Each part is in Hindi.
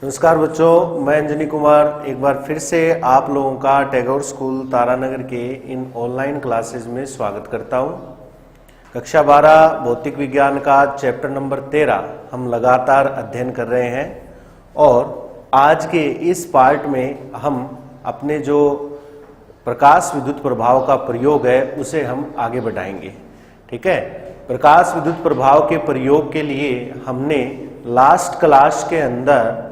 नमस्कार बच्चों, मैं अंजनी कुमार एक बार फिर से आप लोगों का टैगोर स्कूल तारानगर के इन ऑनलाइन क्लासेज में स्वागत करता हूं। कक्षा 12 भौतिक विज्ञान का चैप्टर नंबर 13 हम लगातार अध्ययन कर रहे हैं और आज के इस पार्ट में हम अपने जो प्रकाश विद्युत प्रभाव का प्रयोग है उसे हम आगे बढ़ाएंगे। ठीक है, प्रकाश विद्युत प्रभाव के प्रयोग के लिए हमने लास्ट क्लास के अंदर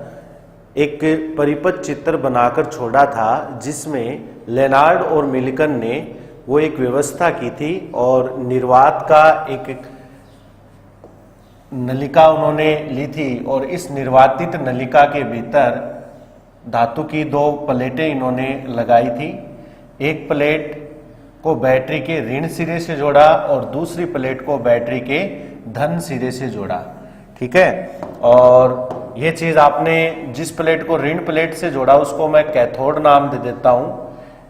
एक परिपथ चित्र बनाकर छोड़ा था जिसमें लेनार्ड और मिल्टन ने वो एक व्यवस्था की थी और निर्वात का एक नलिका उन्होंने ली थी और इस निर्वातित नलिका के भीतर धातु की दो प्लेटें इन्होंने लगाई थी। एक प्लेट को बैटरी के ऋण सिरे से जोड़ा और दूसरी प्लेट को बैटरी के धन सिरे से जोड़ा। ठीक है, और ये चीज आपने जिस प्लेट को ऋण प्लेट से जोड़ा उसको मैं कैथोड नाम दे देता हूं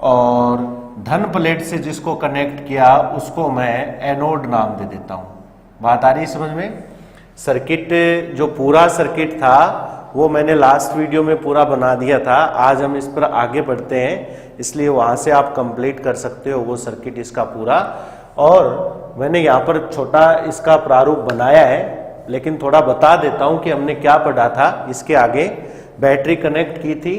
और धन प्लेट से जिसको कनेक्ट किया उसको मैं एनोड नाम दे देता हूं। बात आ रही समझ में? सर्किट जो पूरा सर्किट था वो मैंने लास्ट वीडियो में पूरा बना दिया था। आज हम इस पर आगे बढ़ते हैं, इसलिए वहां से आप कंप्लीट कर सकते हो वो सर्किट इसका पूरा। और मैंने यहाँ पर छोटा इसका प्रारूप बनाया है, लेकिन थोड़ा बता देता हूं कि हमने क्या पढ़ा था। इसके आगे बैटरी कनेक्ट की थी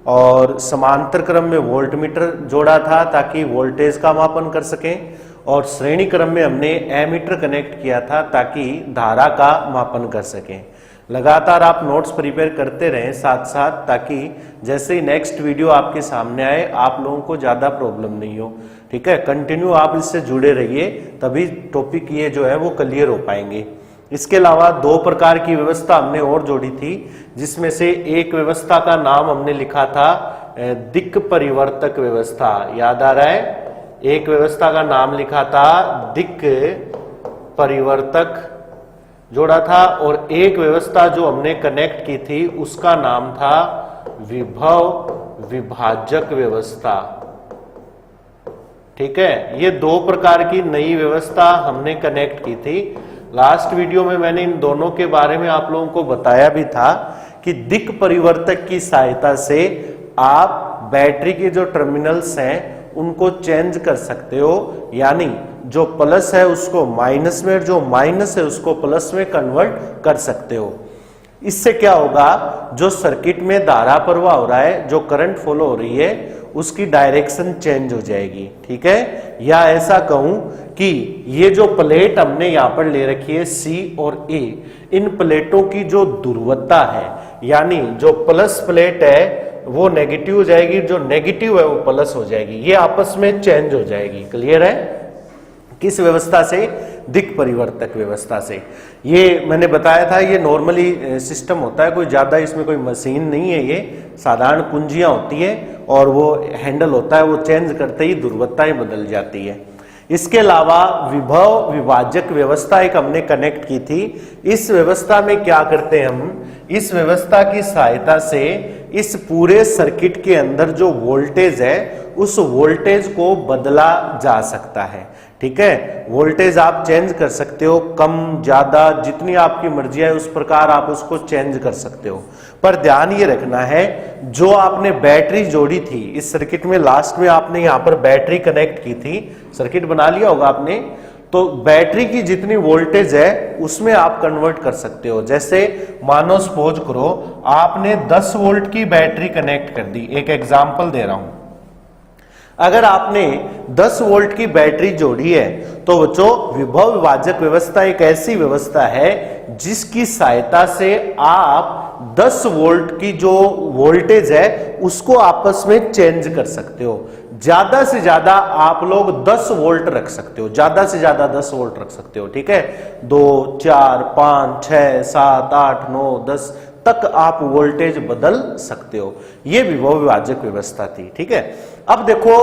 और समांतर क्रम में वोल्टमीटर जोड़ा था ताकि वोल्टेज का मापन कर सकें, और श्रेणी क्रम में हमने एमीटर कनेक्ट किया था ताकि धारा का मापन कर सकें। लगातार आप नोट्स प्रिपेयर करते रहें साथ साथ, ताकि जैसे ही नेक्स्ट वीडियो आपके सामने आए आप लोगों को ज़्यादा प्रॉब्लम नहीं हो। ठीक है, कंटिन्यू आप इससे जुड़े रहिए, तभी टॉपिक ये जो है वो क्लियर हो पाएंगे। इसके अलावा दो प्रकार की व्यवस्था हमने और जोड़ी थी, जिसमें से एक व्यवस्था का नाम हमने लिखा था दिक् परिवर्तक व्यवस्था। याद आ रहा है? एक व्यवस्था का नाम लिखा था दिक् परिवर्तक जोड़ा था और एक व्यवस्था जो हमने कनेक्ट की थी उसका नाम था विभव विभाजक व्यवस्था। ठीक है, ये दो प्रकार की नई व्यवस्था हमने कनेक्ट की थी। लास्ट वीडियो में मैंने इन दोनों के बारे में आप लोगों को बताया भी था कि दिक् परिवर्तक की सहायता से आप बैटरी के जो टर्मिनल्स हैं उनको चेंज कर सकते हो, यानी जो प्लस है उसको माइनस में और जो माइनस है उसको प्लस में कन्वर्ट कर सकते हो। इससे क्या होगा, जो सर्किट में धारा प्रवाह हो रहा है, जो करंट फॉलो हो रही है, उसकी डायरेक्शन चेंज हो जाएगी। ठीक है, या ऐसा कहूं कि ये जो प्लेट हमने यहां पर ले रखी है सी और ए, इन प्लेटों की जो ध्रुवता है, यानी जो प्लस प्लेट है वो नेगेटिव हो जाएगी, जो नेगेटिव है वो प्लस हो जाएगी, ये आपस में चेंज हो जाएगी। क्लियर है? किस व्यवस्था से? दिक् परिवर्तक व्यवस्था से। ये मैंने बताया था ये नॉर्मली सिस्टम होता है, कोई ज्यादा इसमें कोई मशीन नहीं है, ये साधारण कुंजियां होती है और वो हैंडल होता है, वो चेंज करते ही ध्रुवताएं बदल जाती है। इसके अलावा विभव विभाजक व्यवस्था एक हमने कनेक्ट की थी। इस व्यवस्था में क्या करते हैं हम, इस व्यवस्था की सहायता से इस पूरे सर्किट के अंदर जो वोल्टेज है उस वोल्टेज को बदला जा सकता है। ठीक है, वोल्टेज आप चेंज कर सकते हो, कम ज्यादा जितनी आपकी मर्जी है उस प्रकार आप उसको चेंज कर सकते हो। पर ध्यान ये रखना है, जो आपने बैटरी जोड़ी थी इस सर्किट में, लास्ट में आपने यहाँ पर बैटरी कनेक्ट की थी, सर्किट बना लिया होगा आपने, तो बैटरी की जितनी वोल्टेज है उसमें आप कन्वर्ट कर सकते हो। जैसे मानो सपोज करो आपने 10 वोल्ट की बैटरी कनेक्ट कर दी, एक एग्जांपल दे रहा हूं। अगर आपने 10 वोल्ट की बैटरी जोड़ी है तो बच्चों विभव विभाजक व्यवस्था एक ऐसी व्यवस्था है जिसकी सहायता से आप 10 वोल्ट की जो वोल्टेज है उसको आपस में चेंज कर सकते हो। ज्यादा से ज्यादा आप लोग 10 वोल्ट रख सकते हो, ज्यादा से ज्यादा 10 वोल्ट रख सकते हो। ठीक है, 2, 4, 5, 6, 7, 8, 9, 10 तक आप वोल्टेज बदल सकते हो। यह विभव विभाजक व्यवस्था थी। ठीक है, अब देखो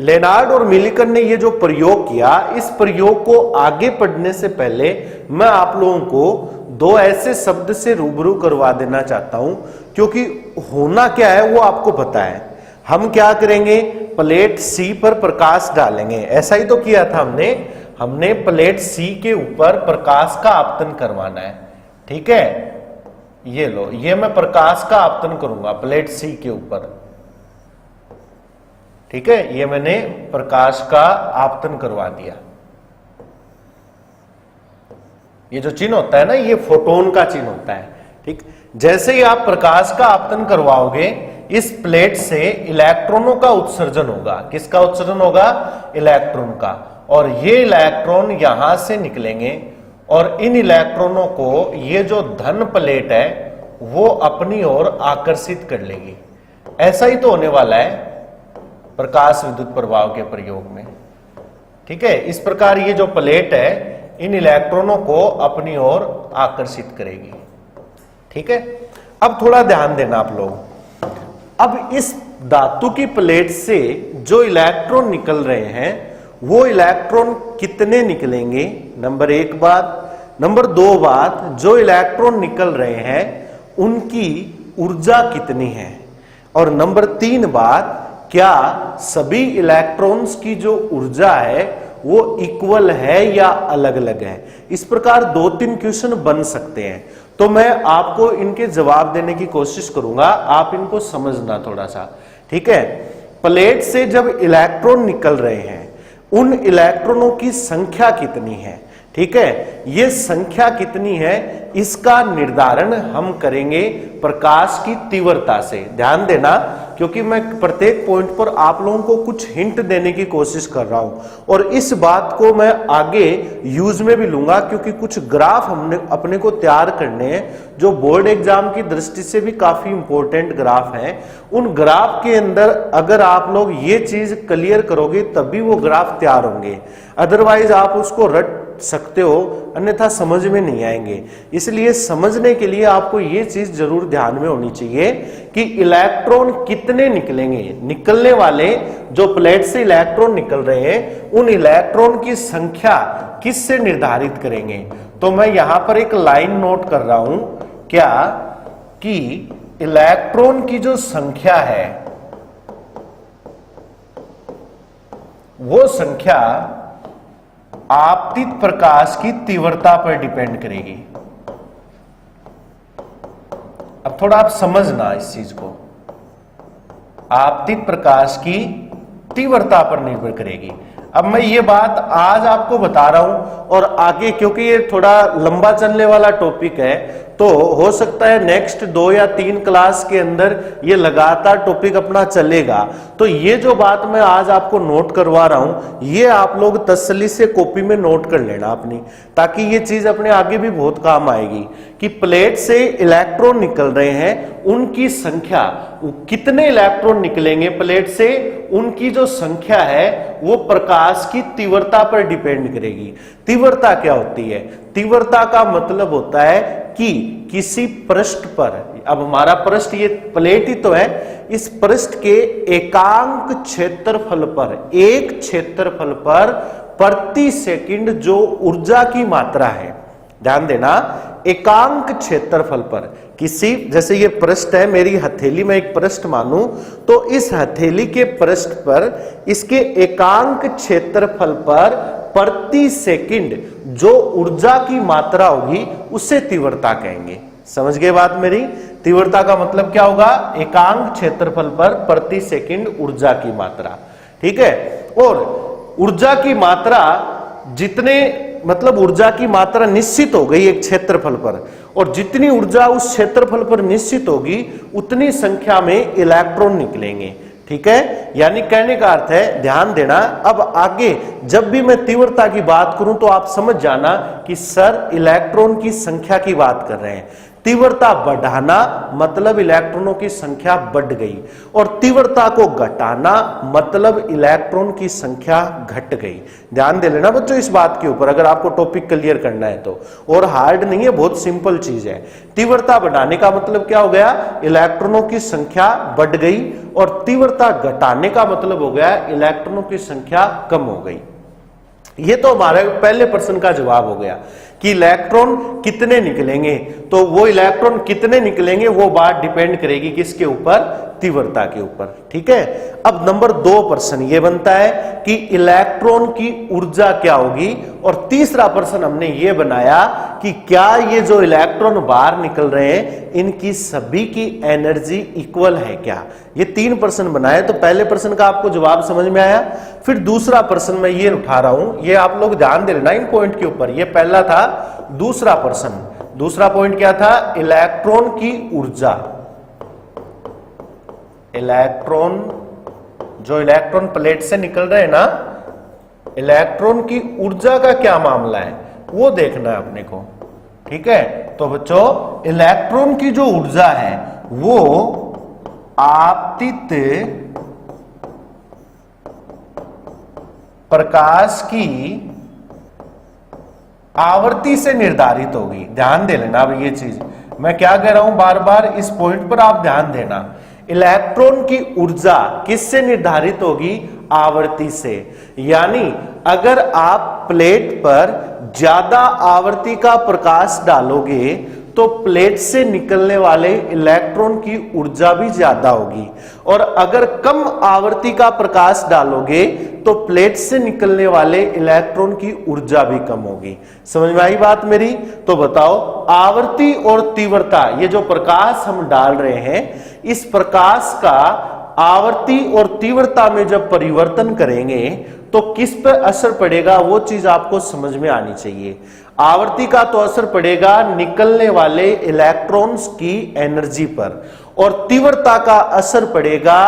लेनार्ड और मिल्टन ने ये जो प्रयोग किया, इस प्रयोग को आगे पढ़ने से पहले मैं आप लोगों को दो ऐसे शब्द से रूबरू करवा देना चाहता हूं, क्योंकि होना क्या है वो आपको पता है। हम क्या करेंगे, प्लेट सी पर प्रकाश डालेंगे, ऐसा ही तो किया था हमने प्लेट सी के ऊपर प्रकाश का आपतन करवाना है। ठीक है, ये लो, ये मैं प्रकाश का आपतन करूंगा प्लेट सी के ऊपर, ठीक है, ये मैंने प्रकाश का आपतन करवा दिया। ये जो चिन्ह होता है ना, ये फोटोन का चिन्ह होता है, ठीक। जैसे ही आप प्रकाश का आपतन करवाओगे, इस प्लेट से इलेक्ट्रॉनों का उत्सर्जन होगा। किसका उत्सर्जन होगा? इलेक्ट्रॉन का। और ये इलेक्ट्रॉन यहां से निकलेंगे और इन इलेक्ट्रॉनों को ये जो धन प्लेट है वो अपनी ओर आकर्षित कर लेगी। ऐसा ही तो होने वाला है प्रकाश विद्युत प्रभाव के प्रयोग में, ठीक है। इस प्रकार ये जो प्लेट है इन इलेक्ट्रॉनों को अपनी ओर आकर्षित करेगी, ठीक है। अब थोड़ा ध्यान देना आप लोग। अब इस धातु की प्लेट से जो इलेक्ट्रॉन निकल रहे हैं वो इलेक्ट्रॉन कितने निकलेंगे, नंबर 1 बात। नंबर 2 बात, जो इलेक्ट्रॉन निकल रहे हैं उनकी ऊर्जा कितनी है। और नंबर 3 बात, क्या सभी इलेक्ट्रॉन्स की जो ऊर्जा है वो इक्वल है या अलग अलग है। इस प्रकार 2-3 क्वेश्चन बन सकते हैं, तो मैं आपको इनके जवाब देने की कोशिश करूंगा, आप इनको समझना थोड़ा सा, ठीक है। प्लेट से जब इलेक्ट्रॉन निकल रहे हैं उन इलेक्ट्रॉनों की संख्या कितनी है, ठीक है। ये संख्या कितनी है इसका निर्धारण हम करेंगे प्रकाश की तीव्रता से। ध्यान देना, क्योंकि मैं प्रत्येक पॉइंट पर आप लोगों को कुछ हिंट देने की कोशिश कर रहा हूं और इस बात को मैं आगे यूज में भी लूंगा, क्योंकि कुछ ग्राफ हमने अपने को तैयार करने हैं जो बोर्ड एग्जाम की दृष्टि से भी काफी इंपॉर्टेंट ग्राफ हैं। उन ग्राफ के अंदर अगर आप लोग ये चीज क्लियर करोगे तभी वो ग्राफ तैयार होंगे, अदरवाइज आप उसको रट सकते हो, अन्यथा समझ में नहीं आएंगे। इसलिए समझने के लिए आपको ये चीज जरूर ध्यान में होनी चाहिए कि इलेक्ट्रॉन कितने निकलेंगे। निकलने वाले जो प्लेट से इलेक्ट्रॉन निकल रहे हैं उन इलेक्ट्रॉन की संख्या किससे निर्धारित करेंगे। तो मैं यहां पर एक लाइन नोट कर रहा हूं, क्या कि इलेक्ट्रॉन की जो संख्या है वो संख्या आपतित प्रकाश की तीव्रता पर डिपेंड करेगी। अब थोड़ा आप समझना इस चीज को, आपतित प्रकाश की तीव्रता पर निर्भर करेगी। अब मैं ये बात आज आपको बता रहा हूं और आगे, क्योंकि ये थोड़ा लंबा चलने वाला टॉपिक है, तो हो सकता है नेक्स्ट 2 या 3 क्लास के अंदर ये लगातार टॉपिक अपना चलेगा। तो ये जो बात मैं आज आपको नोट करवा रहा हूं ये आप लोग तसल्ली से कॉपी में नोट कर लेना अपनी, ताकि ये चीज अपने आगे भी बहुत काम आएगी कि प्लेट से इलेक्ट्रॉन निकल रहे हैं उनकी संख्या, कितने इलेक्ट्रॉन निकलेंगे प्लेट से, उनकी जो संख्या है वो प्रकाश की तीव्रता पर डिपेंड करेगी। तीव्रता क्या होती है? तीव्रता का मतलब होता है कि किसी पृष्ठ पर, अब हमारा पृष्ठ ये प्लेट ही तो है, इस पृष्ठ के एकांक क्षेत्रफल पर, एक क्षेत्रफल पर प्रति सेकंड जो ऊर्जा की मात्रा है, ध्यान देना, एकांक क्षेत्रफल पर किसी, जैसे ये पृष्ठ है, मेरी हथेली में एक पृष्ठ मानूं तो इस हथेली के पृष्ठ पर इसके एकांक क्षेत्रफल पर प्रति सेकंड जो ऊर्जा की मात्रा होगी उसे तीव्रता कहेंगे। समझ गए बात मेरी? तीव्रता का मतलब क्या होगा? एकांक क्षेत्रफल पर प्रति सेकंड ऊर्जा की मात्रा, ठीक है। और ऊर्जा की मात्रा जितने, मतलब ऊर्जा की मात्रा निश्चित हो गई एक क्षेत्रफल पर, और जितनी ऊर्जा उस क्षेत्रफल पर निश्चित होगी उतनी संख्या में इलेक्ट्रॉन निकलेंगे, ठीक है। यानी कहने का अर्थ है, ध्यान देना, अब आगे जब भी मैं तीव्रता की बात करूं तो आप समझ जाना कि सर इलेक्ट्रॉन की संख्या की बात कर रहे हैं। तीव्रता बढ़ाना मतलब इलेक्ट्रॉनों की संख्या बढ़ गई, और तीव्रता को घटाना मतलब इलेक्ट्रॉन की संख्या घट गई। ध्यान दे लेना बच्चों इस बात के ऊपर, अगर आपको टॉपिक क्लियर करना है तो, और हार्ड नहीं है, बहुत सिंपल चीज है। तीव्रता बढ़ाने का मतलब क्या हो गया? इलेक्ट्रॉनों की संख्या बढ़ गई, और तीव्रता घटाने का मतलब हो गया इलेक्ट्रॉनों की संख्या कम हो गई। ये तो हमारे पहले प्रश्न का जवाब हो गया कि इलेक्ट्रॉन कितने निकलेंगे। तो वो इलेक्ट्रॉन कितने निकलेंगे वो बात डिपेंड करेगी किसके ऊपर, तीव्रता के ऊपर। ठीक है। अब नंबर 2 प्रश्न ये बनता है कि इलेक्ट्रॉन की ऊर्जा क्या होगी, और तीसरा प्रश्न हमने ये बनाया कि क्या ये जो इलेक्ट्रॉन बाहर निकल रहे हैं इनकी सभी की एनर्जी इक्वल है क्या। ये 3 प्रश्न बनाए। तो पहले प्रश्न का आपको जवाब समझ में आया। फिर दूसरा प्रश्न मैं ये उठा रहा हूं, ये आप लोग ध्यान दे लेना इन पॉइंट के ऊपर। ये पहला था। दूसरा प्रश्न, दूसरा पॉइंट क्या था, इलेक्ट्रॉन की ऊर्जा। इलेक्ट्रॉन, जो इलेक्ट्रॉन प्लेट से निकल रहे हैं ना, इलेक्ट्रॉन की ऊर्जा का क्या मामला है वो देखना है अपने को। ठीक है। तो बच्चों इलेक्ट्रॉन की जो ऊर्जा है वो आपतित प्रकाश की आवर्ती से निर्धारित होगी। ध्यान दे लेना अब ये चीज मैं क्या कह रहा हूं, बार बार इस पॉइंट पर आप ध्यान देना। इलेक्ट्रॉन की ऊर्जा किससे निर्धारित होगी, आवर्ती से। यानी अगर आप प्लेट पर ज्यादा आवर्ती का प्रकाश डालोगे तो प्लेट से निकलने वाले इलेक्ट्रॉन की ऊर्जा भी ज्यादा होगी, और अगर कम आवर्ती का प्रकाश डालोगे तो प्लेट से निकलने वाले इलेक्ट्रॉन की ऊर्जा भी कम होगी। समझ में आई बात मेरी। तो बताओ आवर्ती और तीव्रता, ये जो प्रकाश हम डाल रहे हैं, इस प्रकाश का आवर्ती और तीव्रता में जब परिवर्तन करेंगे तो किस पर असर पड़ेगा वो चीज आपको समझ में आनी चाहिए। आवर्ती का तो असर पड़ेगा निकलने वाले इलेक्ट्रॉन्स की एनर्जी पर, और तीव्रता का असर पड़ेगा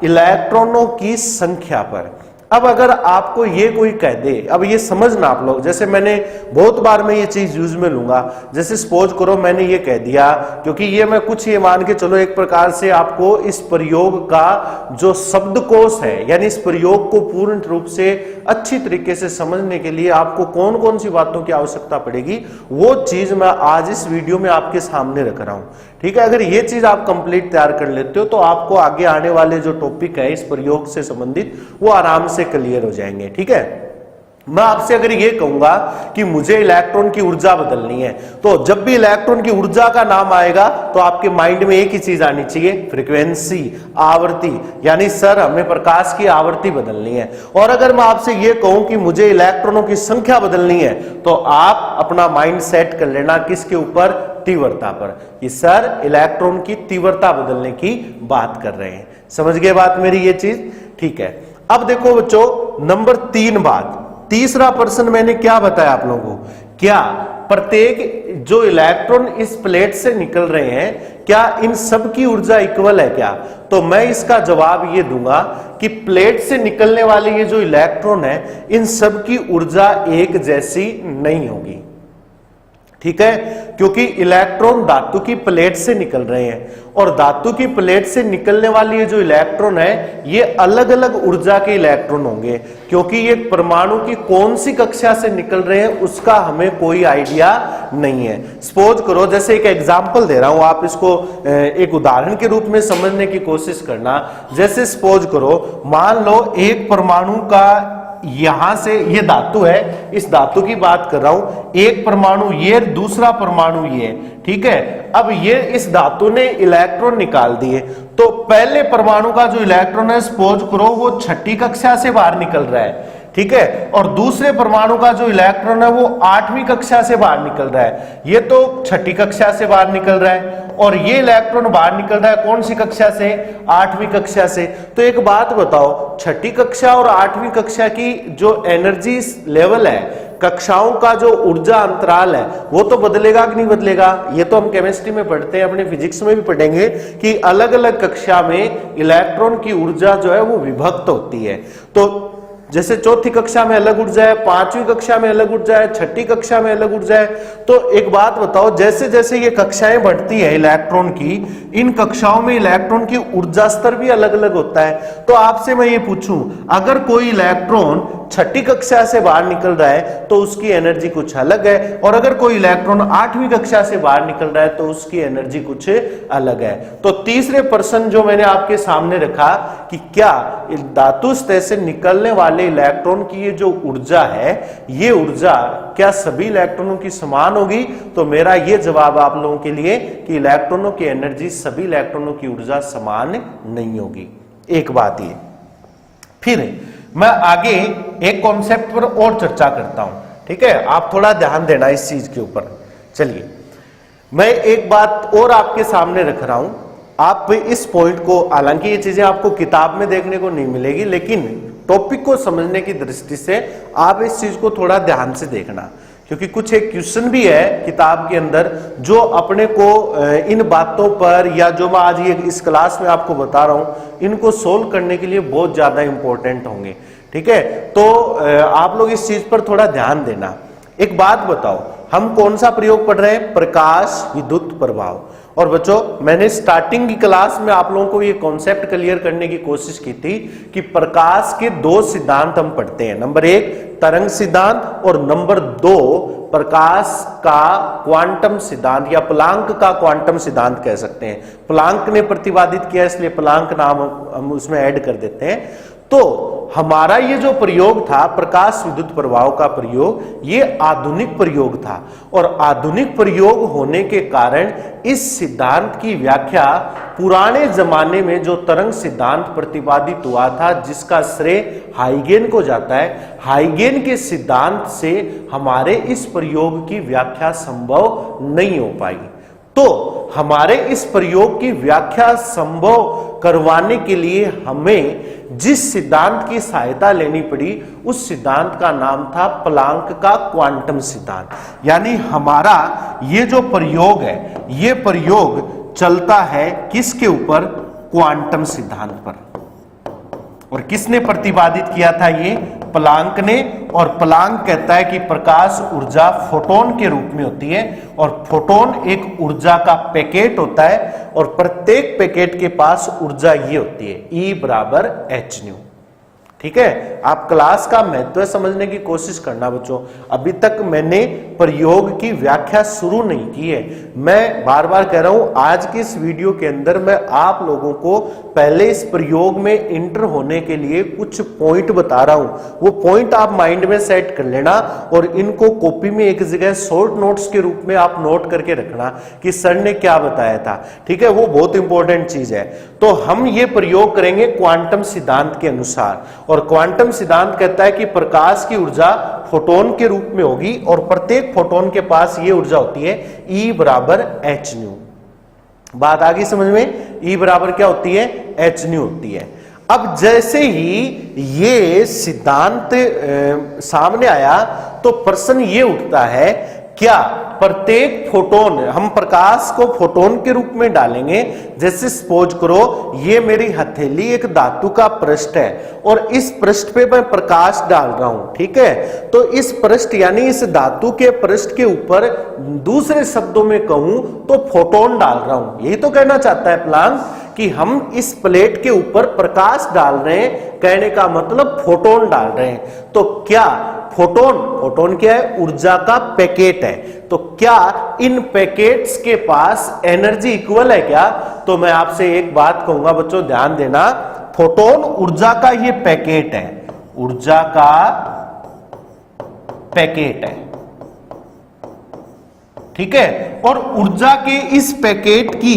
इलेक्ट्रॉनों की संख्या पर। अब अगर आपको ये कोई कह दे, अब ये समझना आप लोग, जैसे मैंने बहुत बार मैं ये चीज यूज में लूंगा, जैसे सपोज करो मैंने ये कह दिया, क्योंकि ये मैं कुछ ये मान के चलो एक प्रकार से आपको इस प्रयोग का जो शब्दकोश है, यानी इस प्रयोग को पूर्ण रूप से अच्छी तरीके से समझने के लिए आपको कौन कौन सी बातों की आवश्यकता पड़ेगी वो चीज मैं आज इस वीडियो में आपके सामने रख रहा हूं। ठीक है। अगर ये चीज आप कंप्लीट तैयार कर लेते हो तो आपको आगे आने वाले जो टॉपिक है इस प्रयोग से संबंधित वो आराम से क्लियर हो जाएंगे। ठीक है। मैं आपसे अगर ये कहूंगा कि मुझे इलेक्ट्रॉन की ऊर्जा बदलनी है, तो जब भी इलेक्ट्रॉन की ऊर्जा का नाम आएगा तो आपके माइंड में एक ही चीज आनी चाहिए, फ्रीक्वेंसी, आवर्ती। यानी सर हमें प्रकाश की आवर्ती बदलनी है। और अगर मैं आपसे ये कहूं कि मुझे इलेक्ट्रॉनों की संख्या बदलनी है तो आप अपना माइंड सेट कर लेना किसके ऊपर, तीव्रता पर, कि सर इलेक्ट्रॉन की तीव्रता बदलने की बात कर रहे हैं। समझ गए बात मेरी ये चीज। ठीक है। अब देखो बच्चों नंबर 3 बात, तीसरा प्रश्न मैंने क्या बताया आप लोगों को, क्या प्रत्येक जो इलेक्ट्रॉन इस प्लेट से निकल रहे हैं क्या इन सब की ऊर्जा इक्वल है क्या। तो मैं इसका जवाब ये दूंगा कि प्लेट से निकलने वाले ये जो इलेक्ट्रॉन है इन सब की ऊर्जा एक जैसी नहीं होगी। ठीक है। क्योंकि इलेक्ट्रॉन धातु की प्लेट से निकल रहे हैं, और धातु की प्लेट से निकलने वाली ये जो इलेक्ट्रॉन है ये अलग अलग ऊर्जा के इलेक्ट्रॉन होंगे, क्योंकि ये परमाणु की कौन सी कक्षा से निकल रहे हैं उसका हमें कोई आइडिया नहीं है। सपोज करो, जैसे एक एग्जांपल दे रहा हूं, आप इसको एक उदाहरण के रूप में समझने की कोशिश करना। जैसे सपोज करो, मान लो एक परमाणु का यहां से, ये धातु है, इस धातु की बात कर रहा हूं, एक परमाणु ये, दूसरा परमाणु ये। ठीक है। अब ये इस धातु ने इलेक्ट्रॉन निकाल दिए, तो पहले परमाणु का जो इलेक्ट्रॉन है सपोज करो वो 6ठी कक्षा से बाहर निकल रहा है। ठीक है। और दूसरे परमाणु का जो इलेक्ट्रॉन है वो 8वीं कक्षा से बाहर निकल रहा है। ये तो 6ठी कक्षा से बाहर निकल रहा है, और ये इलेक्ट्रॉन बाहर निकल रहा है कौन सी कक्षा से, 8वीं कक्षा से। तो एक बात बताओ, 6ठी कक्षा और 8वीं कक्षा की जो एनर्जी लेवल है, कक्षाओं का जो ऊर्जा अंतराल है वो तो बदलेगा कि नहीं बदलेगा। ये तो हम केमिस्ट्री में पढ़ते हैं, अपने फिजिक्स में भी पढ़ेंगे कि अलग अलग कक्षा में इलेक्ट्रॉन की ऊर्जा जो है वो विभक्त होती है। तो जैसे 4थी कक्षा में अलग ऊर्जा है, 5वीं कक्षा में अलग ऊर्जा है, 6ठी कक्षा में अलग ऊर्जा है। तो एक बात बताओ, जैसे जैसे ये कक्षाएं बढ़ती है इलेक्ट्रॉन की, इन कक्षाओं में इलेक्ट्रॉन की ऊर्जा स्तर भी अलग अलग होता है। तो आपसे मैं ये पूछूं, अगर कोई इलेक्ट्रॉन 6ठी कक्षा से बाहर निकल रहा है तो उसकी एनर्जी कुछ अलग है, और अगर कोई इलेक्ट्रॉन 8वीं कक्षा से बाहर निकल रहा है तो उसकी एनर्जी कुछ अलग है। तो तीसरे प्रश्न जो मैंने आपके सामने रखा कि क्या धातु सतह से निकलने वाले वाले इलेक्ट्रॉन की ये जो ऊर्जा है, ये ऊर्जा क्या सभी इलेक्ट्रॉनों की समान होगी? तो मेरा ये जवाब आप लोगों के लिए कि इलेक्ट्रॉनों की एनर्जी सभी इलेक्ट्रॉनों की ऊर्जा समान नहीं होगी। एक बात ये। फिर मैं आगे एक कॉन्सेप्ट पर और चर्चा करता हूं, ठीक है? आप थोड़ा ध्यान देना इस चीज के ऊपर। चलिए, मैं एक बात और आपके सामने रख रहा हूं। आप इस पॉइंट को, हालांकि ये चीजें आपको किताब में देखने को नहीं मिलेगी, लेकिन टॉपिक को समझने की दृष्टि से आप इस चीज को थोड़ा ध्यान से देखना, क्योंकि कुछ एक क्वेश्चन भी है किताब के अंदर जो अपने को इन बातों पर, या जो मैं आज ये इस क्लास में आपको बता रहा हूं, इनको सोल्व करने के लिए बहुत ज्यादा इंपॉर्टेंट होंगे, ठीक है? तो आप लोग इस चीज पर थोड़ा ध्यान देना। एक बात बताओ, हम कौन सा प्रयोग पढ़ रहे हैं? प्रकाश विद्युत प्रभाव। और बच्चों, मैंने स्टार्टिंग की क्लास में आप लोगों को ये कॉन्सेप्ट क्लियर करने की कोशिश की थी कि प्रकाश के दो सिद्धांत हम पढ़ते हैं। नंबर 1 तरंग सिद्धांत और नंबर 2 प्रकाश का क्वांटम सिद्धांत, या प्लांक का क्वांटम सिद्धांत कह सकते हैं। प्लांक ने प्रतिपादित किया, इसलिए प्लांक नाम हम उसमें ऐड कर देते हैं। तो हमारा ये जो प्रयोग था प्रकाश विद्युत प्रभाव का प्रयोग, ये आधुनिक प्रयोग था, और आधुनिक प्रयोग होने के कारण इस सिद्धांत की व्याख्या पुराने जमाने में जो तरंग सिद्धांत प्रतिपादित हुआ था, जिसका श्रेय हाइगेन को जाता है, हाइगेन के सिद्धांत से हमारे इस प्रयोग की व्याख्या संभव नहीं हो पाई। तो हमारे इस प्रयोग की व्याख्या संभव करवाने के लिए हमें जिस सिद्धांत की सहायता लेनी पड़ी, उस सिद्धांत का नाम था प्लांक का क्वांटम सिद्धांत। यानी हमारा ये जो प्रयोग है, ये प्रयोग चलता है किसके ऊपर? क्वांटम सिद्धांत पर। और किसने प्रतिपादित किया था? ये प्लांक ने। और प्लांक कहता है कि प्रकाश ऊर्जा फोटोन के रूप में होती है, और फोटोन एक ऊर्जा का पैकेट होता है, और प्रत्येक पैकेट के पास ऊर्जा ये होती है E बराबर hν। ठीक है, आप क्लास का महत्व समझने की कोशिश करना बच्चों। अभी तक मैंने प्रयोग की व्याख्या शुरू नहीं की है। मैं बार बार कह रहा हूं, आज की इस वीडियो के अंदर मैं आप लोगों को पहले इस प्रयोग में इंटर होने के लिए कुछ पॉइंट बता रहा हूं। वो पॉइंट आप माइंड में सेट कर लेना, और इनको कॉपी में एक जगह शॉर्ट नोट्स के रूप में आप नोट करके रखना कि सर ने क्या बताया था। ठीक है, वो बहुत इंपॉर्टेंट चीज है। तो हम ये प्रयोग करेंगे क्वांटम सिद्धांत के अनुसार, और क्वांटम सिद्धांत कहता है कि प्रकाश की ऊर्जा फोटोन के रूप में होगी, और प्रत्येक फोटोन के पास ये ऊर्जा होती है E बराबर hν। बात आ गई समझ में? E बराबर क्या होती है? hν होती है। अब जैसे ही ये सिद्धांत सामने आया तो प्रश्न ये उठता है, क्या प्रत्येक फोटोन, हम प्रकाश को फोटोन के रूप में डालेंगे? जैसे सपोज करो ये मेरी हथेली एक धातु का पृष्ठ है, और इस पृष्ठ पे मैं प्रकाश डाल रहा हूं, ठीक है? तो इस पृष्ठ यानी इस धातु के पृष्ठ के ऊपर, दूसरे शब्दों में कहूं तो फोटोन डाल रहा हूं। यही तो कहना चाहता है प्लांक कि हम इस प्लेट के ऊपर प्रकाश डाल रहे हैं, कहने का मतलब फोटोन डाल रहे हैं। तो क्या फोटोन क्या है? ऊर्जा का पैकेट है। तो क्या इन पैकेट्स के पास एनर्जी इक्वल है क्या? तो मैं आपसे एक बात कहूंगा बच्चों, ध्यान देना। फोटोन ऊर्जा का ये पैकेट है, ऊर्जा का पैकेट है, ठीक है? और ऊर्जा के इस पैकेट की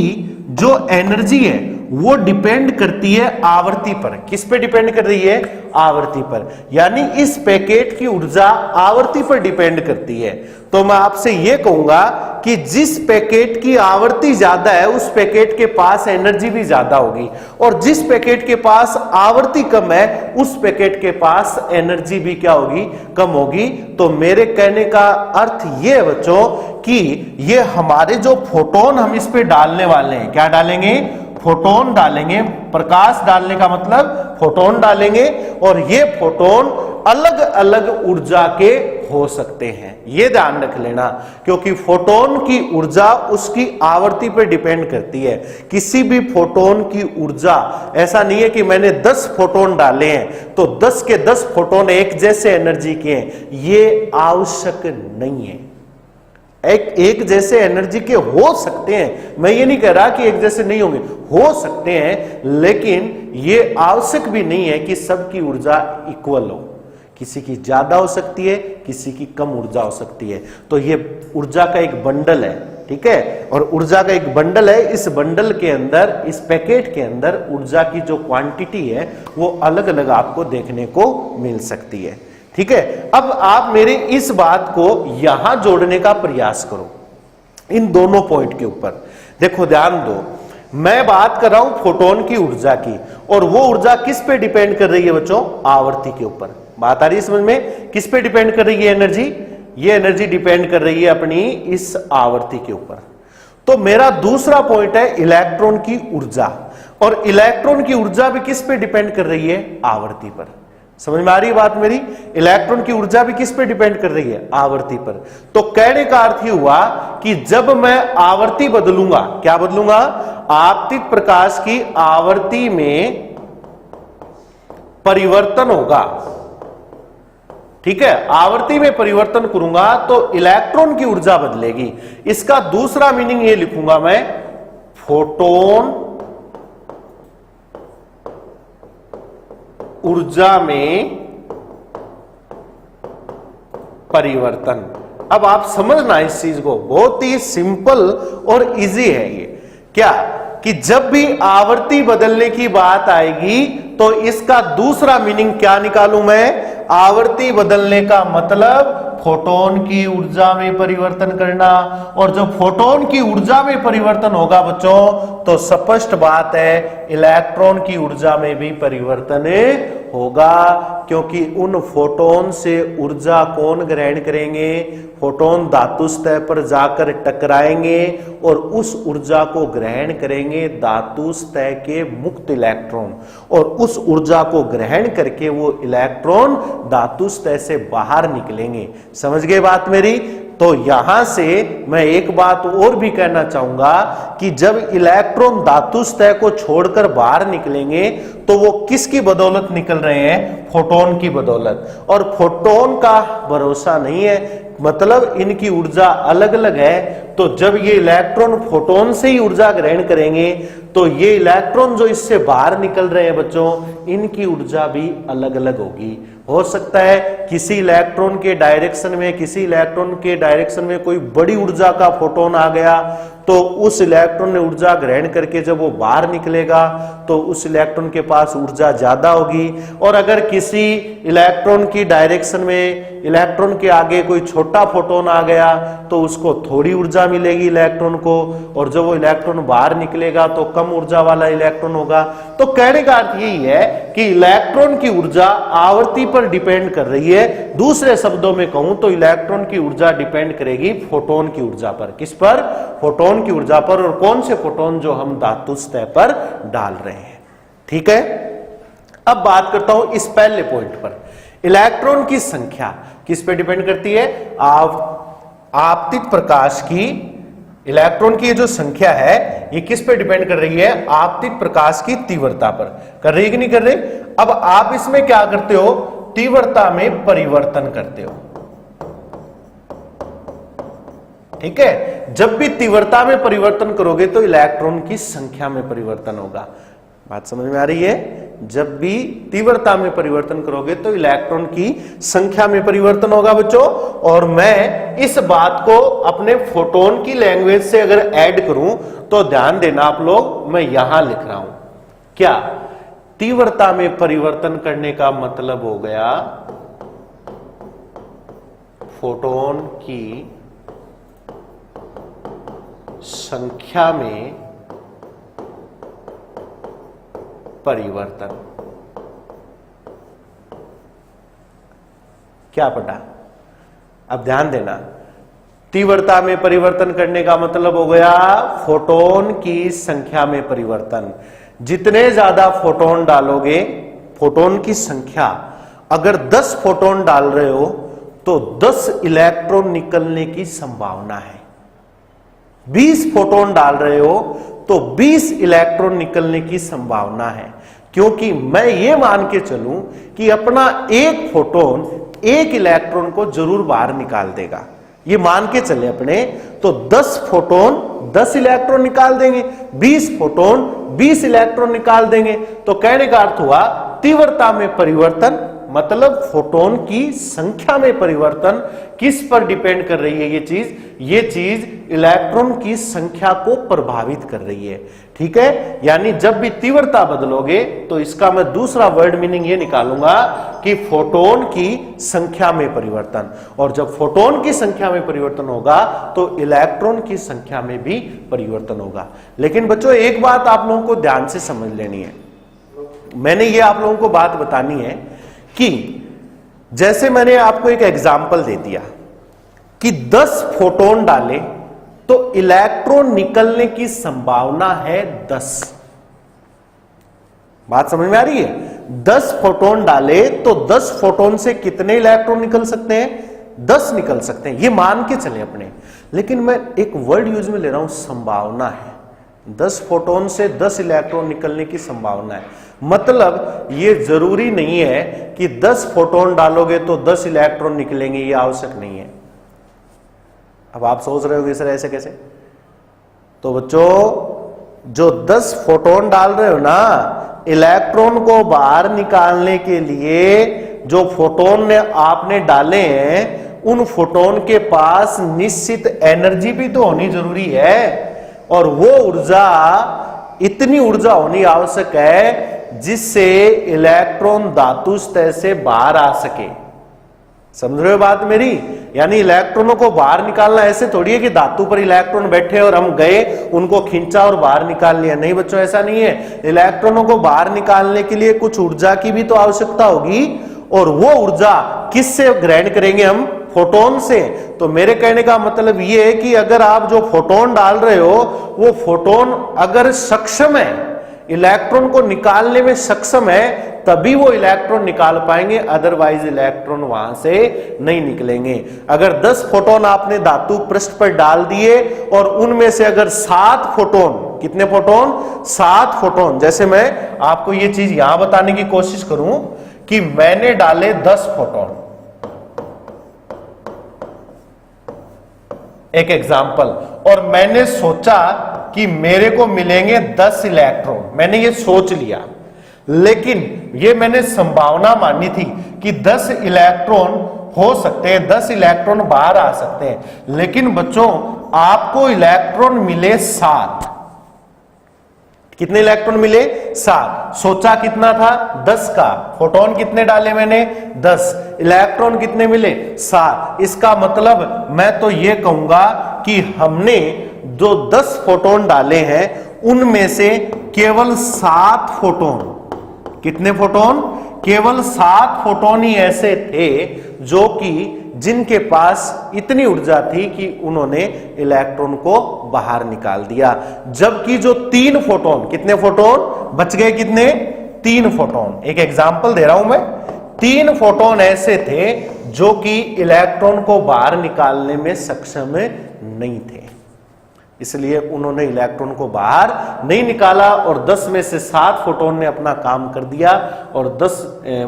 जो एनर्जी है वो डिपेंड करती है आवर्ती पर। किस पे डिपेंड कर रही है? आवर्ती पर। यानी इस पैकेट की ऊर्जा आवर्ती पर डिपेंड करती है। तो मैं आपसे यह कहूंगा कि जिस पैकेट की आवर्ती ज्यादा है, उस पैकेट के पास एनर्जी भी ज्यादा होगी, और जिस पैकेट के पास आवर्ती कम है, उस पैकेट के पास एनर्जी भी क्या होगी? कम होगी। तो मेरे कहने का अर्थ यह है बच्चों कि ये हमारे जो फोटोन हम इस पे डालने वाले हैं, क्या डालेंगे? फोटोन डालेंगे। प्रकाश डालने का मतलब फोटोन डालेंगे, और ये फोटोन अलग अलग ऊर्जा के हो सकते हैं। ये ध्यान रख लेना, क्योंकि फोटोन की ऊर्जा उसकी आवर्ती पर डिपेंड करती है। किसी भी फोटोन की ऊर्जा, ऐसा नहीं है कि मैंने 10 फोटोन डाले हैं तो 10 के 10 फोटोन एक जैसे एनर्जी के हैं, ये आवश्यक नहीं है। एक जैसे एनर्जी के हो सकते हैं, मैं ये नहीं कह रहा कि एक जैसे नहीं होंगे, हो सकते हैं, लेकिन ये आवश्यक भी नहीं है कि सबकी ऊर्जा इक्वल हो। किसी की ज्यादा हो सकती है, किसी की कम ऊर्जा हो सकती है। तो ये ऊर्जा का एक बंडल है, ठीक है, और ऊर्जा का एक बंडल है। इस बंडल के अंदर, इस पैकेट के अंदर ऊर्जा की जो क्वांटिटी है वो अलग अलग आपको देखने को मिल सकती है, ठीक है। अब आप मेरे इस बात को यहां जोड़ने का प्रयास करो, इन दोनों पॉइंट के ऊपर। देखो ध्यान दो, मैं बात कर रहा हूं फोटोन की ऊर्जा की, और वो ऊर्जा किस पे डिपेंड कर रही है बच्चों? आवर्ती के ऊपर। बात आ रही है समझ में? किस पे डिपेंड कर रही है एनर्जी? ये एनर्जी डिपेंड कर रही है अपनी इस आवर्ती के ऊपर। तो मेरा दूसरा पॉइंट है इलेक्ट्रॉन की ऊर्जा, और इलेक्ट्रॉन की ऊर्जा भी किस पे डिपेंड कर रही है? आवर्ती पर। समझ में आ रही है बात मेरी? इलेक्ट्रॉन की ऊर्जा भी किस पे डिपेंड कर रही है? आवर्ती पर। तो कहने का अर्थ ये हुआ कि जब मैं आवर्ती बदलूंगा, क्या बदलूंगा? आपतित प्रकाश की आवर्ती में परिवर्तन होगा, ठीक है, आवर्ती में परिवर्तन करूंगा तो इलेक्ट्रॉन की ऊर्जा बदलेगी। इसका दूसरा मीनिंग ये लिखूंगा मैं, फोटोन ऊर्जा में परिवर्तन। अब आप समझना इस चीज को, बहुत ही सिंपल और इजी है ये। क्या कि जब भी आवर्ती बदलने की बात आएगी तो इसका दूसरा मीनिंग क्या निकालूं मैं? आवर्ती बदलने का मतलब फोटोन की ऊर्जा में परिवर्तन करना, और जब फोटोन की ऊर्जा में परिवर्तन होगा बच्चों तो स्पष्ट बात है इलेक्ट्रॉन की ऊर्जा में भी परिवर्तन होगा, क्योंकि उन फोटोन से ऊर्जा कौन ग्रहण करेंगे? फोटोन धातु सतह पर जाकर टकराएंगे और उस ऊर्जा को ग्रहण करेंगे धातु सतह के मुक्त इलेक्ट्रॉन, और उस ऊर्जा को ग्रहण करके वो इलेक्ट्रॉन धातु सतह से बाहर निकलेंगे। समझ गए बात मेरी? तो यहां से मैं एक बात और भी कहना चाहूंगा कि जब इलेक्ट्रॉन धातु सतह को छोड़कर बाहर निकलेंगे तो वो किसकी बदौलत निकल रहे हैं? फोटोन की बदौलत। और फोटोन का भरोसा नहीं है, मतलब इनकी ऊर्जा अलग अलग है। तो जब ये इलेक्ट्रॉन फोटोन से ही ऊर्जा ग्रहण करेंगे तो ये इलेक्ट्रॉन जो इससे बाहर निकल रहे हैं बच्चों, इनकी ऊर्जा भी अलग अलग होगी। हो सकता है किसी इलेक्ट्रॉन के डायरेक्शन में, किसी इलेक्ट्रॉन के डायरेक्शन में कोई बड़ी ऊर्जा का फोटोन आ गया तो उस इलेक्ट्रॉन ने ऊर्जा ग्रहण करके जब वो बाहर निकलेगा तो उस इलेक्ट्रॉन के पास ऊर्जा ज्यादा होगी। और अगर किसी इलेक्ट्रॉन की डायरेक्शन में इलेक्ट्रॉन के आगे कोई छोटा फोटोन आ गया तो उसको थोड़ी ऊर्जा मिलेगी इलेक्ट्रॉन को, और जब वो इलेक्ट्रॉन बाहर निकलेगा तो कम ऊर्जा वाला इलेक्ट्रॉन होगा। तो कहने का अर्थ यही है कि इलेक्ट्रॉन की ऊर्जा आवर्ती पर डिपेंड कर रही है। दूसरे शब्दों में कहूं तो इलेक्ट्रॉन की ऊर्जा डिपेंड करेगी फोटोन की ऊर्जा पर। किस पर? फोटोन की ऊर्जा पर। और कौन से फोटोन? जो हम धातु सतह पर डाल रहे हैं, ठीक है। अब बात करता हूं इस पहले पॉइंट पर, इलेक्ट्रॉन की संख्या किस पे डिपेंड करती है? आपतित प्रकाश की, इलेक्ट्रॉन की जो संख्या है ये किस पे डिपेंड कर रही है? आपतित प्रकाश की तीव्रता पर। कर रही है कि नहीं कर रही? अब आप इसमें क्या करते हो? तीव्रता में परिवर्तन करते हो, ठीक है। जब भी तीव्रता में परिवर्तन करोगे तो इलेक्ट्रॉन की संख्या में परिवर्तन होगा। बात समझ में आ रही है? जब भी तीव्रता में परिवर्तन करोगे तो इलेक्ट्रॉन की संख्या में परिवर्तन होगा बच्चों। और मैं इस बात को अपने फोटोन की लैंग्वेज से अगर ऐड करूं तो ध्यान देना आप लोग, मैं यहां लिख रहा हूं क्या? तीव्रता में परिवर्तन करने का मतलब हो गया फोटोन की संख्या में परिवर्तन। क्या पढ़ा? अब ध्यान देना, तीव्रता में परिवर्तन करने का मतलब हो गया फोटोन की संख्या में परिवर्तन। जितने ज्यादा फोटोन डालोगे, फोटोन की संख्या अगर 10 फोटोन डाल रहे हो तो 10 इलेक्ट्रॉन निकलने की संभावना है। 20 फोटोन डाल रहे हो तो 20 इलेक्ट्रॉन निकलने की संभावना है, क्योंकि मैं ये मान के चलूं कि अपना एक फोटोन एक इलेक्ट्रॉन को जरूर बाहर निकाल देगा। ये मान के चले अपने, तो 10 फोटोन 10 इलेक्ट्रॉन निकाल देंगे, 20 फोटोन 20 इलेक्ट्रॉन निकाल देंगे। तो कहने का अर्थ हुआ तीव्रता में परिवर्तन मतलब फोटोन की संख्या में परिवर्तन किस पर डिपेंड कर रही है? ये चीज इलेक्ट्रॉन की संख्या को प्रभावित कर रही है। ठीक है, यानी जब भी तीव्रता बदलोगे तो इसका मैं दूसरा वर्ड मीनिंग ये निकालूंगा कि फोटोन की संख्या में परिवर्तन, और जब फोटोन की संख्या में परिवर्तन होगा तो इलेक्ट्रॉन की संख्या में भी परिवर्तन होगा। लेकिन बच्चों एक बात आप लोगों को ध्यान से समझ लेनी है, मैंने ये आप लोगों को बात बतानी है कि जैसे मैंने आपको एक एग्जाम्पल दे दिया कि 10 फोटोन डाले तो इलेक्ट्रॉन निकलने की संभावना है 10। बात समझ में आ रही है? 10 फोटोन डाले तो 10 फोटोन से कितने इलेक्ट्रॉन निकल सकते हैं? 10 निकल सकते हैं, ये मान के चले अपने। लेकिन मैं एक वर्ड यूज में ले रहा हूं, संभावना है। 10 फोटोन से 10 इलेक्ट्रॉन निकलने की संभावना है, मतलब ये जरूरी नहीं है कि 10 फोटोन डालोगे तो 10 इलेक्ट्रॉन निकलेंगे, ये आवश्यक नहीं है। अब आप सोच रहे होगे सर ऐसे कैसे? तो बच्चों जो 10 फोटोन डाल रहे हो ना, इलेक्ट्रॉन को बाहर निकालने के लिए जो फोटोन ने आपने डाले हैं, उन फोटोन के पास निश्चित एनर्जी भी तो होनी जरूरी है, और वो ऊर्जा, इतनी ऊर्जा होनी आवश्यक है जिससे इलेक्ट्रॉन धातु सतह से बाहर आ सके। समझ रहे हो बात मेरी? यानी इलेक्ट्रॉनों को बाहर निकालना ऐसे थोड़ी है कि धातु पर इलेक्ट्रॉन बैठे और हम गए, उनको खींचा और बाहर निकाल लिया। नहीं बच्चों, ऐसा नहीं है। इलेक्ट्रॉनों को बाहर निकालने के लिए कुछ ऊर्जा की भी तो आवश्यकता होगी, और वो ऊर्जा किससे ग्रहण करेंगे हम? फोटोन से। तो मेरे कहने का मतलब ये है कि अगर आप जो फोटोन डाल रहे हो, वो फोटोन अगर सक्षम है, इलेक्ट्रॉन को निकालने में सक्षम है, तभी वो इलेक्ट्रॉन निकाल पाएंगे, अदरवाइज इलेक्ट्रॉन वहां से नहीं निकलेंगे। अगर 10 फोटोन आपने धातु पृष्ठ पर डाल दिए और उनमें से अगर 7 फोटोन, कितने फोटोन? 7 फोटोन। जैसे मैं आपको ये चीज यहां बताने की कोशिश करूं कि मैंने डाले 10 फोटोन, एक एग्जाम्पल, और मैंने सोचा कि मेरे को मिलेंगे 10 इलेक्ट्रॉन, मैंने ये सोच लिया, लेकिन ये मैंने संभावना मानी थी कि 10 इलेक्ट्रॉन हो सकते हैं, 10 इलेक्ट्रॉन बाहर आ सकते हैं। लेकिन बच्चों आपको इलेक्ट्रॉन मिले 7। कितने इलेक्ट्रॉन मिले? 7। सोचा कितना था? 10 का। फोटोन कितने डाले मैंने? 10। इलेक्ट्रॉन कितने मिले? 7। इसका मतलब मैं तो ये कहूंगा कि हमने जो 10 फोटोन डाले हैं उनमें से केवल 7 फोटोन, कितने फोटोन? केवल 7 फोटोन ही ऐसे थे जो कि जिनके पास इतनी ऊर्जा थी कि उन्होंने इलेक्ट्रॉन को बाहर निकाल दिया। जबकि जो 3 फोटोन, कितने फोटोन बच गए? कितने? 3 फोटोन। एक एग्जांपल दे रहा हूं मैं। 3 फोटोन ऐसे थे जो कि इलेक्ट्रॉन को बाहर निकालने में सक्षम नहीं थे, इसलिए उन्होंने इलेक्ट्रॉन को बाहर नहीं निकाला, और 10 में से 7 फोटोन ने अपना काम कर दिया और 10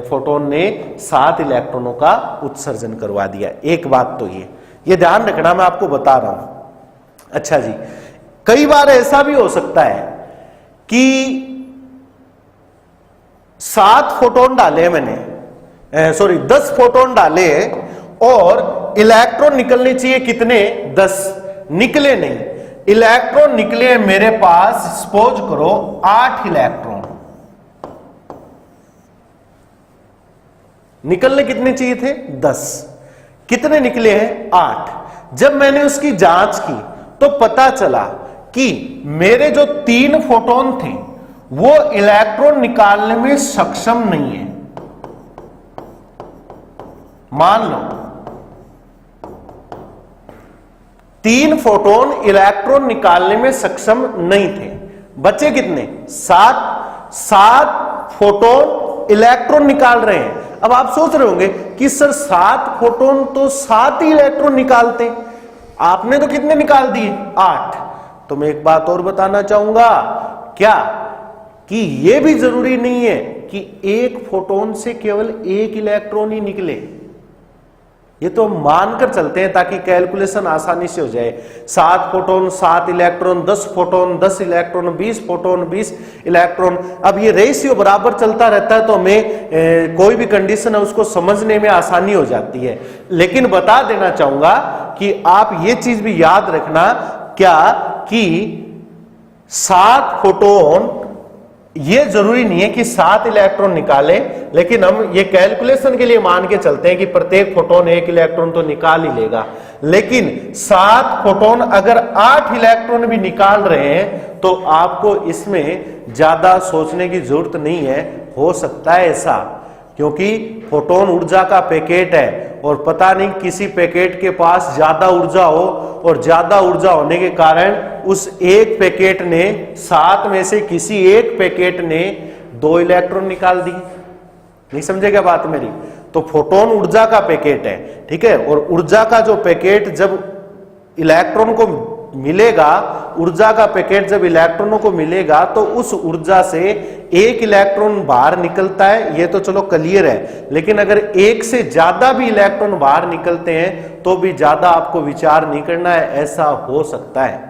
फोटोन ने 7 इलेक्ट्रॉनों का उत्सर्जन करवा दिया। एक बात तो ये ध्यान रखना, मैं आपको बता रहा हूं। अच्छा जी, कई बार ऐसा भी हो सकता है कि 7 फोटोन डाले मैंने, 10 फोटोन डाले और इलेक्ट्रॉन निकलने चाहिए कितने? 10। निकले नहीं। इलेक्ट्रॉन निकले मेरे पास, सपोज करो 8 इलेक्ट्रॉन। निकलने कितने चाहिए थे? 10। कितने निकले हैं? 8। जब मैंने उसकी जांच की तो पता चला कि मेरे जो 3 फोटोन थे वो इलेक्ट्रॉन निकालने में सक्षम नहीं है। मान लो 3 फोटोन इलेक्ट्रॉन निकालने में सक्षम नहीं थे, बचे कितने? 7 फोटोन इलेक्ट्रॉन निकाल रहे हैं। अब आप सोच रहे होंगे कि सर 7 फोटोन तो 7 ही इलेक्ट्रॉन निकालते, आपने तो कितने निकाल दिए? 8। तो मैं एक बात और बताना चाहूंगा, क्या कि यह भी जरूरी नहीं है कि एक फोटोन से केवल एक इलेक्ट्रॉन ही निकले। ये तो मानकर चलते हैं ताकि कैलकुलेशन आसानी से हो जाए। 7 photon 7 electron, 10 photon 10 electron, 20 photon 20 electron. अब ये रेशियो बराबर चलता रहता है तो हमें कोई भी कंडीशन है उसको समझने में आसानी हो जाती है। लेकिन बता देना चाहूंगा कि आप ये चीज भी याद रखना क्या कि 7 फोटोन, ये जरूरी नहीं है कि 7 इलेक्ट्रॉन निकाले, लेकिन हम ये कैलकुलेशन के लिए मान के चलते हैं कि प्रत्येक फोटोन 1 इलेक्ट्रॉन तो निकाल ही लेगा। लेकिन 7 फोटोन अगर 8 इलेक्ट्रॉन भी निकाल रहे हैं तो आपको इसमें ज्यादा सोचने की जरूरत नहीं है। हो सकता है ऐसा, क्योंकि फोटोन ऊर्जा का पैकेट है और पता नहीं किसी पैकेट के पास ज्यादा ऊर्जा हो, और ज्यादा ऊर्जा होने के कारण उस एक पैकेट ने 7 में से किसी एक पैकेट ने 2 इलेक्ट्रॉन निकाल दी। नहीं समझेगा बात मेरी? तो फोटोन ऊर्जा का पैकेट है, ठीक है। और ऊर्जा का जो पैकेट जब इलेक्ट्रॉन को मिलेगा, ऊर्जा का पैकेट जब इलेक्ट्रॉनों को मिलेगा तो उस ऊर्जा से 1 इलेक्ट्रॉन बाहर निकलता है, ये तो चलो क्लियर है। लेकिन अगर 1 से ज्यादा भी इलेक्ट्रॉन बाहर निकलते हैं तो भी ज्यादा आपको विचार नहीं करना है, ऐसा हो सकता है,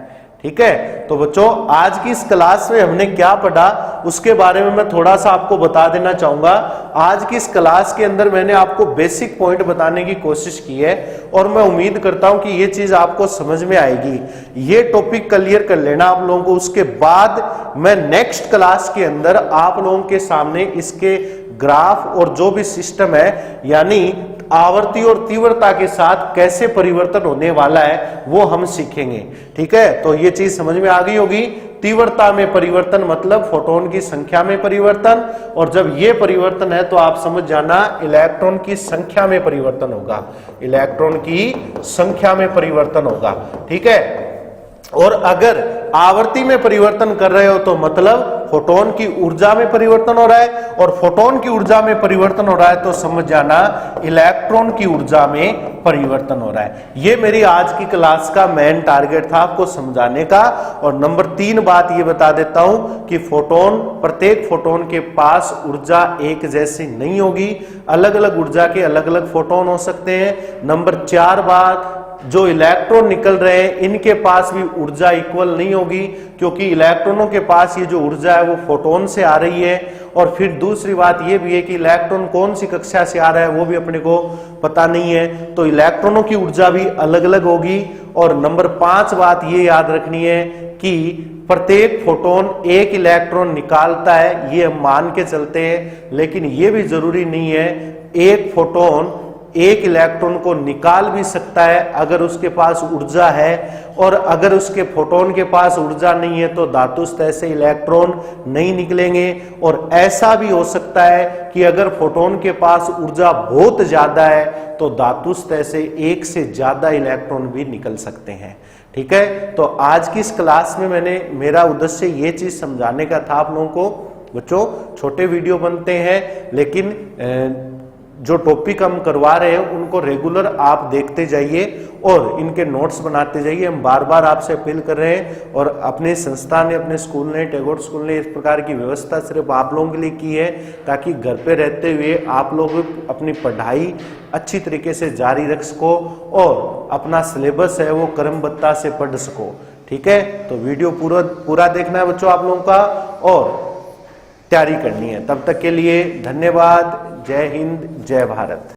ठीक है। तो बच्चों आज की इस क्लास में हमने क्या पढ़ा उसके बारे में मैं थोड़ा सा आपको बता देना चाहूंगा। आज की इस क्लास के अंदर मैंने आपको बेसिक पॉइंट बताने की कोशिश की है और मैं उम्मीद करता हूं कि ये चीज आपको समझ में आएगी। ये टॉपिक क्लियर कर लेना आप लोगों को। उसके बाद मैं नेक्स्ट क्लास के अंदर आप लोगों के सामने इसके ग्राफ और जो भी सिस्टम है, यानी आवर्ती और तीव्रता के साथ कैसे परिवर्तन होने वाला है वो हम सीखेंगे, ठीक है। तो ये चीज समझ में आ गई होगी। तीव्रता में परिवर्तन मतलब फोटोन की संख्या में परिवर्तन, और जब ये परिवर्तन है तो आप समझ जाना इलेक्ट्रॉन की संख्या में परिवर्तन होगा, इलेक्ट्रॉन की संख्या में परिवर्तन होगा, ठीक है। और अगर आवर्ती में परिवर्तन कर रहे हो तो मतलब फोटोन की ऊर्जा में परिवर्तन हो रहा है, और फोटोन की ऊर्जा में परिवर्तन हो रहा है तो समझ जाना इलेक्ट्रॉन की ऊर्जा में परिवर्तन हो रहा है। ये मेरी आज की क्लास का मेन टारगेट था आपको समझाने का। और नंबर 3 बात ये बता देता हूं कि फोटोन, प्रत्येक फोटोन के पास ऊर्जा एक जैसी नहीं होगी, अलग अलग ऊर्जा के अलग अलग फोटोन हो सकते हैं। नंबर 4 बात, जो इलेक्ट्रॉन निकल रहे हैं इनके पास भी ऊर्जा इक्वल नहीं होगी, क्योंकि इलेक्ट्रॉनों के पास ये जो ऊर्जा है वो फोटोन से आ रही है। और फिर दूसरी बात ये भी है कि इलेक्ट्रॉन कौन सी कक्षा से आ रहा है वो भी अपने को पता नहीं है, तो इलेक्ट्रॉनों की ऊर्जा भी अलग अलग होगी। और नंबर 5 बात ये याद रखनी है कि प्रत्येक फोटोन 1 इलेक्ट्रॉन निकालता है, ये हम मान के चलते हैं, लेकिन ये भी जरूरी नहीं है। एक फोटोन 1 इलेक्ट्रॉन को निकाल भी सकता है अगर उसके पास ऊर्जा है, और अगर उसके फोटोन के पास ऊर्जा नहीं है तो धातु सतह से इलेक्ट्रॉन नहीं निकलेंगे। और ऐसा भी हो सकता है कि अगर फोटोन के पास ऊर्जा बहुत ज्यादा है तो धातु सतह से 1 से ज्यादा इलेक्ट्रॉन भी निकल सकते हैं, ठीक है। तो आज की इस क्लास में मेरा उद्देश्य ये चीज समझाने का था आप लोगों को। बच्चों छोटे वीडियो बनते हैं, लेकिन जो टॉपिक हम करवा रहे हैं उनको रेगुलर आप देखते जाइए और इनके नोट्स बनाते जाइए। हम बार बार आपसे अपील कर रहे हैं, और अपने संस्था ने, अपने स्कूल ने, टैगोर स्कूल ने इस प्रकार की व्यवस्था सिर्फ आप लोगों के लिए की है ताकि घर पे रहते हुए आप लोग अपनी पढ़ाई अच्छी तरीके से जारी रख सको और अपना सिलेबस है वो क्रमबद्धता से पढ़ सको, ठीक है। तो वीडियो पूरा देखना है बच्चों आप लोगों का, और तैयारी करनी है। तब तक के लिए धन्यवाद। जय हिंद, जय भारत।